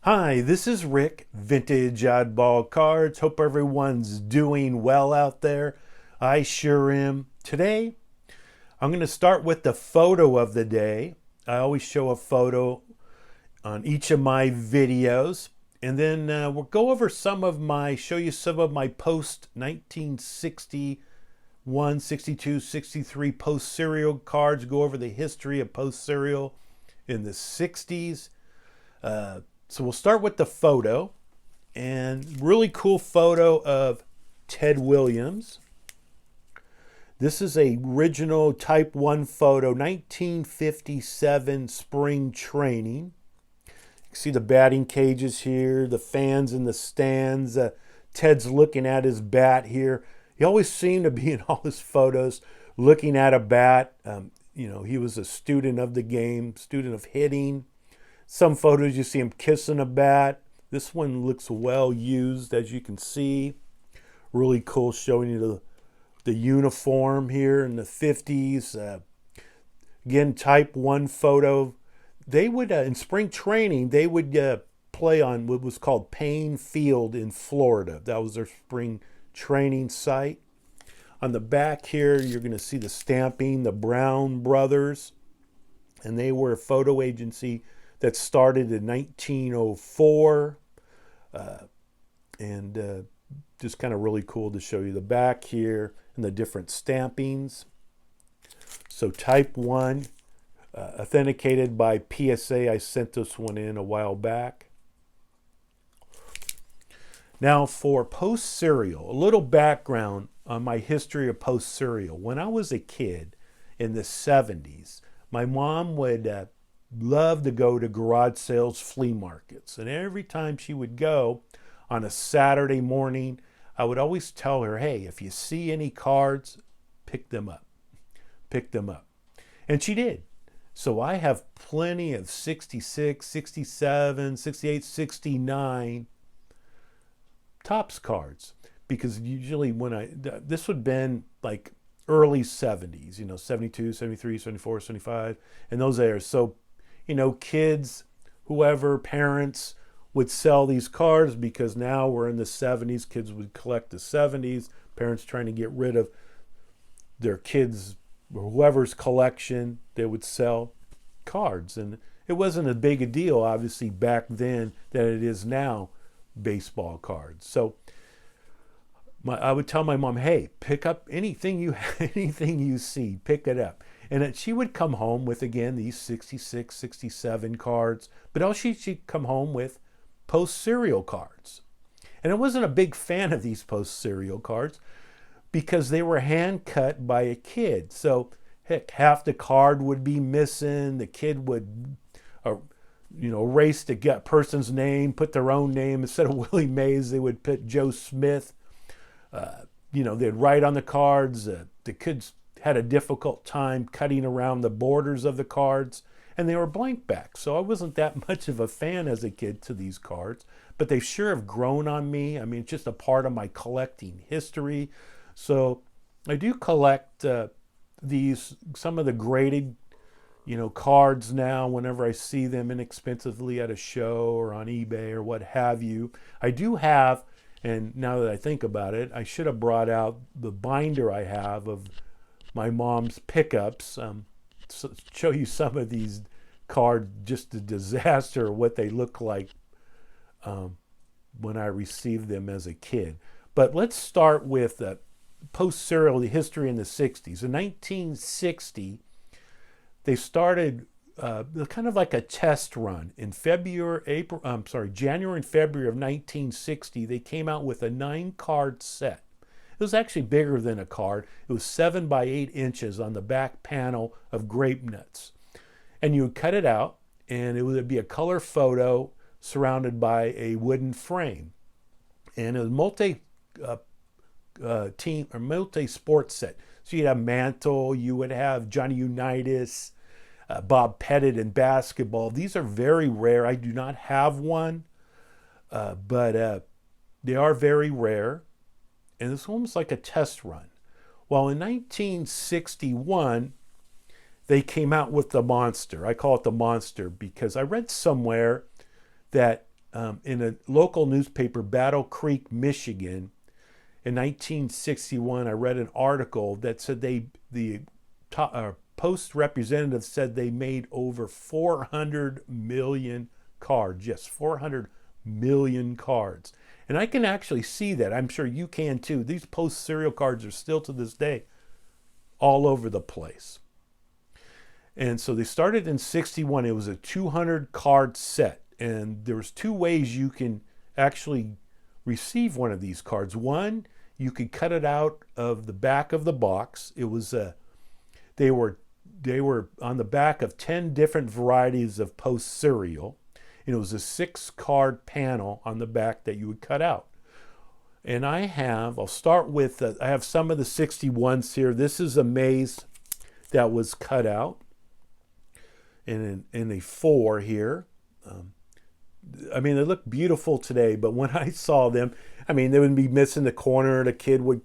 Hi, this is Rick, Vintage Oddball Cards. Hope everyone's doing well out there. I sure am. Today, I'm going to start with the photo of the day. I always show a photo on each of my videos. And then we'll go over show you some of my post 1961, 62, 63 post serial cards, go over the history of post serial in the 60s. So we'll start with the photo, and really cool photo of Ted Williams. This is a original Type 1 photo, 1957 spring training. You can see the batting cages here, the fans in the stands. Ted's looking at his bat here. He always seemed to be in all his photos looking at a bat. He was a student of the game, student of hitting. Some photos you see him kissing a bat. This one looks well used, as you can see. Really cool, showing you the uniform here in the 50s. Again, Type 1 photo. They would, in spring training, they would play on what was called Payne Field in Florida. That was their spring training site. On the back here, you're going to see the stamping, the Brown Brothers. And they were a photo agency that started in 1904, and just kind of really cool to show you the back here and the different stampings. So Type 1, authenticated by PSA. I sent this one in a while back. Now for post serial, a little background on my history of post serial. When I was a kid in the 70s, my mom would loved to go to garage sales, flea markets. And every time she would go on a Saturday morning, I would always tell her, hey, if you see any cards, pick them up. Pick them up. And she did. So I have plenty of 66, 67, 68, 69 Topps cards. Because usually this would have been like early 70s, 72, 73, 74, 75, and those areas. So kids, whoever, parents would sell these cards because now we're in the 70s. Kids would collect the 70s. Parents trying to get rid of their kids' or whoever's collection, they would sell cards. And it wasn't as big a deal, obviously, back then than it is now, baseball cards. So I would tell my mom, hey, pick up anything you see, pick it up. And she would come home with, again, these 66, 67 cards. But also she'd come home with post-serial cards. And I wasn't a big fan of these post-serial cards because they were hand-cut by a kid. So, heck, half the card would be missing. The kid would, erase the person's name, put their own name. Instead of Willie Mays, they would put Joe Smith. They'd write on the cards. The kids had a difficult time cutting around the borders of the cards, and they were blank back. So I wasn't that much of a fan as a kid to these cards, but they sure have grown on me. I mean, it's just a part of my collecting history. So I do collect some of the graded, cards now whenever I see them inexpensively at a show or on eBay or what have you. I do have, and now that I think about it, I should have brought out the binder I have of my mom's pickups. Show you some of these cards, just a disaster, what they look like when I received them as a kid. But let's start with post-serial, the history in the 60s. In 1960, they started kind of like a test run. In January and February of 1960, they came out with a 9-card set. It was actually bigger than a card. It was 7 by 8 inches on the back panel of grape nuts. And you would cut it out, and it would be a color photo surrounded by a wooden frame. And it was multi-sport set. So you'd have Mantle, you would have Johnny Unitas, Bob Pettit in basketball. These are very rare. I do not have one, but they are very rare. And it's almost like a test run. Well, in 1961, they came out with the Monster. I call it the Monster because I read somewhere that in a local newspaper, Battle Creek, Michigan, in 1961. I read an article that said the Post representative said they made over 400 million cards. Yes, 400 million cards. And I can actually see that. I'm sure you can too. These Post cereal cards are still to this day all over the place. And so they started in 61. It was a 200 card set. And there was two ways you can actually receive one of these cards. One, you could cut it out of the back of the box. It was they were on the back of 10 different varieties of Post cereal. And it was a 6-card panel on the back that you would cut out. And I'll start with, I have some of the 61s here. This is a Mays that was cut out in a 4 here. I mean, they look beautiful today, but when I saw them, I mean, they would be missing the corner. The kid would,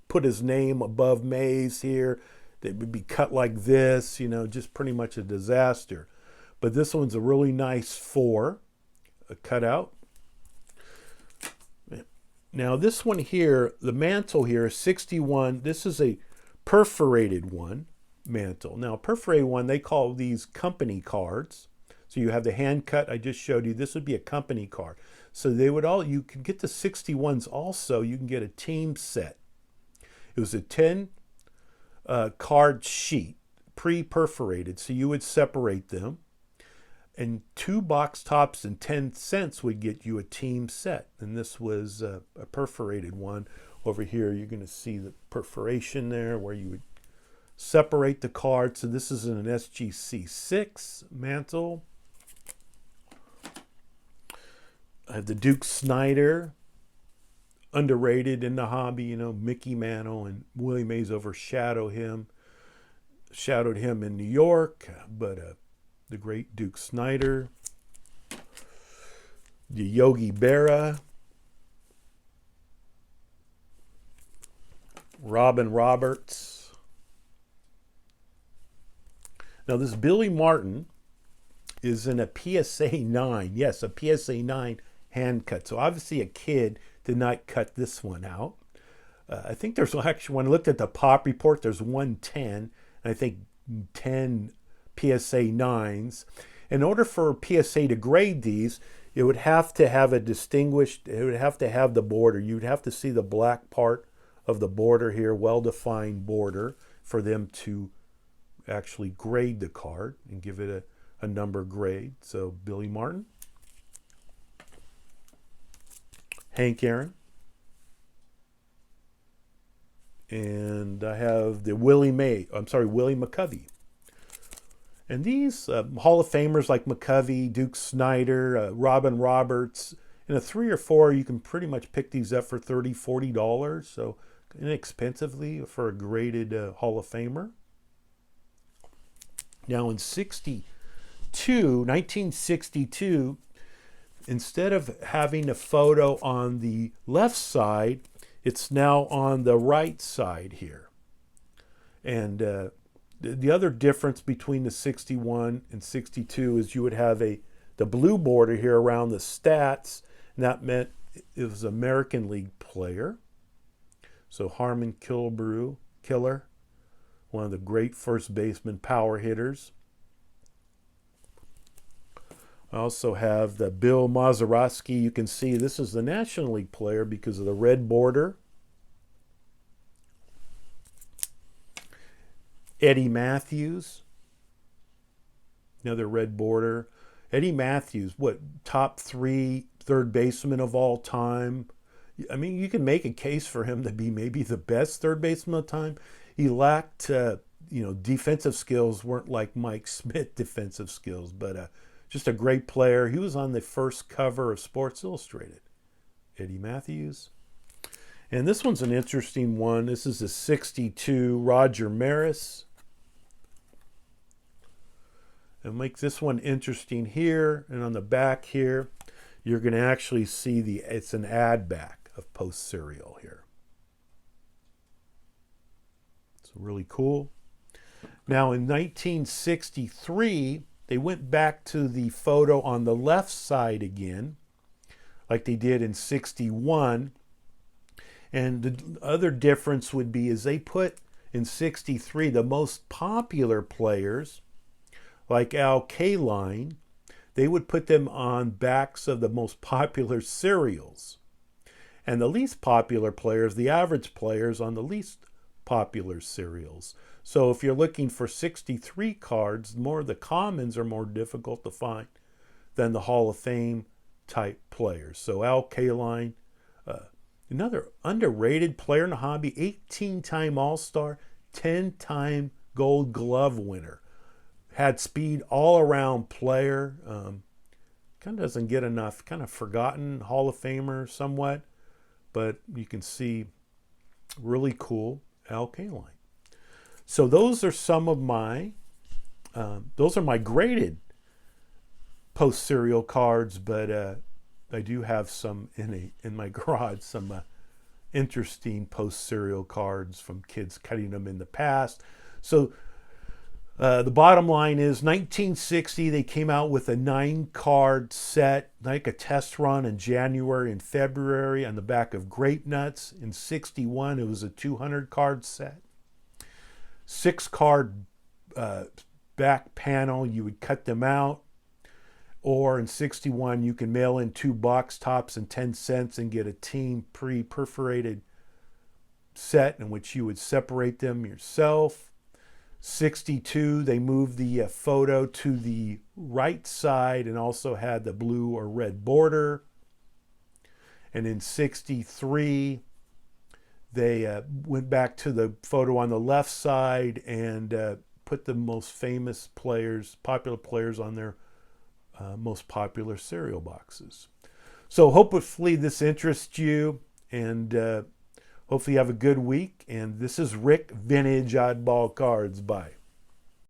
put his name above Mays here. They would be cut like this, just pretty much a disaster. But this one's a really nice 4, a cutout. Now this one here, the mantle here is 61. This is a perforated one, mantle. Now perforated one, they call these company cards. So you have the hand cut I just showed you. This would be a company card. So you can get the 61s also. You can get a team set. It was a 10 card sheet, pre-perforated. So you would separate them. And 2 box tops and 10 cents would get you a team set. And this was a perforated one. Over here, you're going to see the perforation there where you would separate the card. So this is an SGC 6 mantle. I have the Duke Snider, underrated in the hobby. Mickey Mantle and Willie Mays shadowed him in New York, but the great Duke Snider, the Yogi Berra, Robin Roberts. Now this Billy Martin is in a PSA 9. Yes, a PSA 9 hand cut. So obviously a kid did not cut this one out. I think there's actually, when I looked at the pop report, there's 110, and I think 10 PSA 9s. In order for PSA to grade these, it would have to have it would have to have the border. You'd have to see the black part of the border here, well-defined border, for them to actually grade the card and give it a number grade. So Billy Martin, Hank Aaron, and I have the Willie McCovey. And these Hall of Famers like McCovey, Duke Snider, Robin Roberts, in a 3 or 4, you can pretty much pick these up for $30, $40. So inexpensively for a graded Hall of Famer. Now in 1962, instead of having a photo on the left side, it's now on the right side here. And the other difference between the 61 and 62 is you would have the blue border here around the stats, and that meant it was an American League player. So Harmon Killer, one of the great first baseman power hitters. I also have the Bill Mazeroski. You can see this is the National League player because of the red border. Eddie Matthews, another red border. Eddie Matthews, top 3 third baseman of all time. I mean, you can make a case for him to be maybe the best third baseman of the time. He lacked, defensive skills, weren't like Mike Smith defensive skills, but just a great player. He was on the first cover of Sports Illustrated. Eddie Matthews. And this one's an interesting one. This is a 62 Roger Maris. And make this one interesting here. And on the back here, you're going to actually see it's an ad back of Post cereal here. It's really cool. Now in 1963, they went back to the photo on the left side again, like they did in 61. And the other difference would be is they put in 63 the most popular players, like Al Kaline, they would put them on backs of the most popular cereals. And the least popular players, the average players, on the least popular cereals. So if you're looking for 63 cards, more of the commons are more difficult to find than the Hall of Fame type players. So Al Kaline, another underrated player in the hobby, 18-time All-Star, 10-time Gold Glove winner. Had speed all-around player. Kind of doesn't get enough, kind of forgotten Hall of Famer somewhat. But you can see really cool Al Kaline. So those are some of my, those are my graded post-serial cards, but I do have some in my garage, some interesting post-serial cards from kids cutting them in the past. So the bottom line is 1960, they came out with a 9-card set, like a test run in January and February on the back of Grape Nuts. In 61, it was a 200-card set. 6-card back panel, you would cut them out. Or in 61, you can mail in 2 box tops and 10 cents and get a team pre-perforated set in which you would separate them yourself. 62, they moved the photo to the right side and also had the blue or red border. And in 63, they went back to the photo on the left side and put the most famous players, popular players on their most popular cereal boxes. So hopefully this interests you, and hopefully you have a good week. And this is Rick, Vintage Oddball Cards. Bye.